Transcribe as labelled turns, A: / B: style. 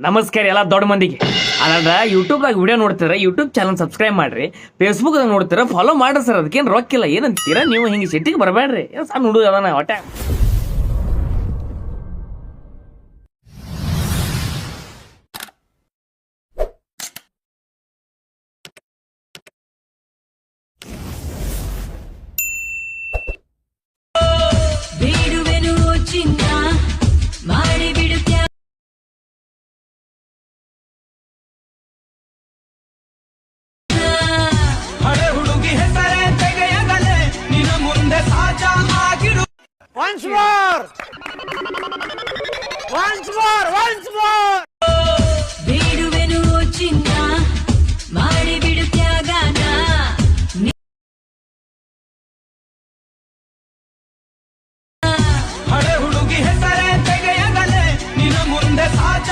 A: ನಮಸ್ಕಾರ ಎಲ್ಲ ದೊಡ್ಡ ಮಂದಿಗೆ. ಅದ ಯೂಟ್ಯೂಬ್ದಾಗ ವಿಡಿಯೋ ನೋಡ್ತೀರ, ಯೂಟ್ಯೂಬ್ ಚಾನಲ್ ಸಬ್ಸ್ಕ್ರೈಬ್ ಮಾಡ್ರಿ. ಫೇಸ್ಬುಕ್ದಾಗ ನೋಡ್ತೀರ, ಫಾಲೋ ಮಾಡ್ರಿ ಸರ್. ಅದಕ್ಕೇನು ರೊಕ್ಕಿಲ್ಲ. ಏನಂತೀರ ನೀವು? ಹಿಂಗೆ ಸಿಟ್ಟಿಗೆ ಬರಬೇಡ್ರಿ. ಏನು ಸಣ್ಣ ಹುಡುಗ ಅದಾನ ಹೊಟ್ಟೆ.
B: ಬೇಡುವೆನು ಚಿನ್ನ ಮಾಡಿ ಬಿಡುತ್ಯ
C: ಹಳೆ ಹುಡುಗಿ ಹೆಸರೇ ತೆಗೆಯಗಲೇ ನಿನ್ನ ಮುಂದೆ ಸಾಜ ಆಗಿರು.
B: ಬೇಡುವೆನು ಚಿನ್ನ ಮಾಡಿ ಬಿಡುತ್ಯಾಗಾನ
C: ಹಳೆ ಹುಡುಗಿ ಹೆಸರೇ ತೆಗೆಯಗಲೇ ನಿನ್ನ ಮುಂದೆ ಸಾಜ